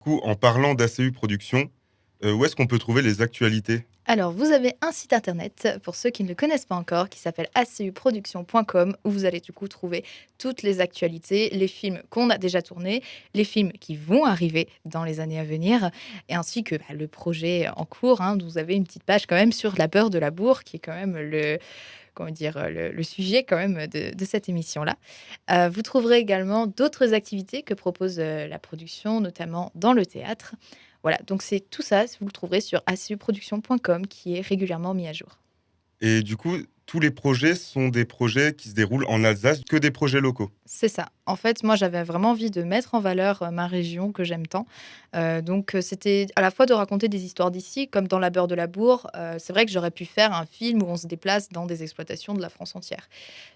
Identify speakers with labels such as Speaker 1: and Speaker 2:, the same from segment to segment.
Speaker 1: Du coup, en parlant d'ACU Productions, où est-ce qu'on peut trouver les actualités?
Speaker 2: Alors, vous avez un site internet, pour ceux qui ne le connaissent pas encore, qui s'appelle acuproduction.com, où vous allez du coup trouver toutes les actualités, les films qu'on a déjà tournés, les films qui vont arriver dans les années à venir, et ainsi que le projet en cours. Vous avez une petite page quand même sur la peur de la bourre, qui est quand même comment dire, le sujet quand même de cette émission-là. Vous trouverez également d'autres activités que propose la production, notamment dans le théâtre. Voilà, donc c'est tout ça, vous le trouverez sur acuproduction.com qui est régulièrement mis à jour.
Speaker 1: Et du coup, tous les projets sont des projets qui se déroulent en Alsace, que des projets locaux?
Speaker 2: C'est ça. En fait, moi, j'avais vraiment envie de mettre en valeur, ma région que j'aime tant. C'était à la fois de raconter des histoires d'ici, comme dans La Beurre de la Bourg. C'est vrai que j'aurais pu faire un film où on se déplace dans des exploitations de la France entière.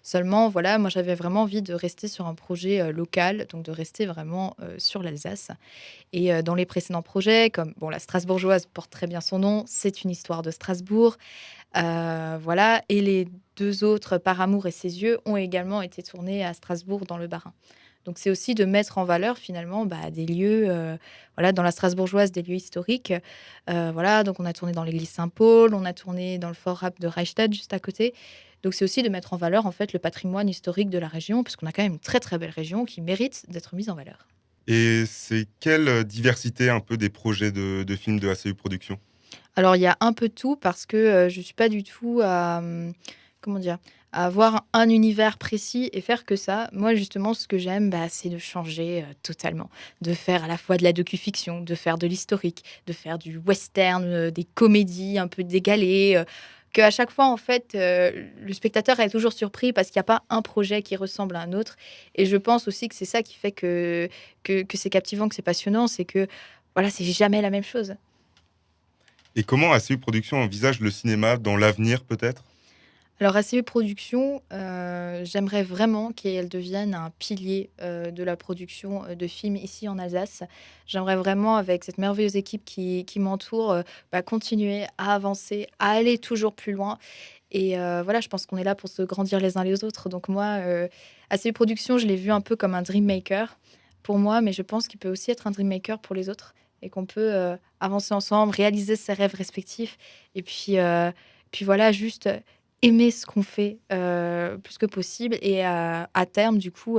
Speaker 2: Seulement, voilà, moi, j'avais vraiment envie de rester sur un projet, local, donc de rester vraiment, sur l'Alsace. Et dans les précédents projets, comme bon, la Strasbourgeoise porte très bien son nom, c'est une histoire de Strasbourg. Voilà, et les 2 autres, Par amour et ses yeux, ont également été tournés à Strasbourg dans le Bas-Rhin. Donc c'est aussi de mettre en valeur finalement, des lieux, voilà, dans la Strasbourgeoise, des lieux historiques. Voilà, donc on a tourné dans l'église Saint-Paul, on a tourné dans le fort Rapp de Reichstad juste à côté. Donc c'est aussi de mettre en valeur en fait le patrimoine historique de la région, puisqu'on a quand même une très, très belle région qui mérite d'être mise en valeur.
Speaker 1: Et c'est quelle, diversité un peu des projets de films de ACU Productions?
Speaker 2: Alors, il y a un peu de tout parce que, je suis pas du tout à, comment dire? À avoir un univers précis et faire que ça. Moi, justement, ce que j'aime, c'est de changer, totalement. De faire à la fois de la docu-fiction, de faire de l'historique, de faire du western, des comédies un peu décalées, qu'à chaque fois, en fait, le spectateur est toujours surpris parce qu'il y a pas un projet qui ressemble à un autre et je pense aussi que c'est ça qui fait que c'est captivant, que c'est passionnant, c'est que, voilà, c'est jamais la même chose.
Speaker 1: Et comment ACU Productions envisage le cinéma dans l'avenir peut-être?
Speaker 2: Alors ACE Production, j'aimerais vraiment qu'elle devienne un pilier, de la production, de films ici en Alsace. J'aimerais vraiment avec cette merveilleuse équipe qui m'entoure, continuer à avancer, à aller toujours plus loin et voilà, je pense qu'on est là pour se grandir les uns les autres. Donc moi, ACE Production, je l'ai vu un peu comme un dream maker pour moi, mais je pense qu'il peut aussi être un dream maker pour les autres et qu'on peut, avancer ensemble, réaliser ses rêves respectifs et puis voilà, juste, aimer ce qu'on fait, plus que possible et à terme, du coup,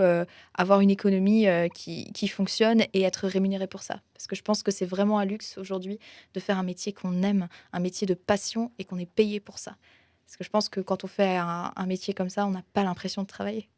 Speaker 2: avoir une économie, qui fonctionne et être rémunéré pour ça. Parce que je pense que c'est vraiment un luxe aujourd'hui de faire un métier qu'on aime, un métier de passion et qu'on est payé pour ça. Parce que je pense que quand on fait un métier comme ça, on n'a pas l'impression de travailler.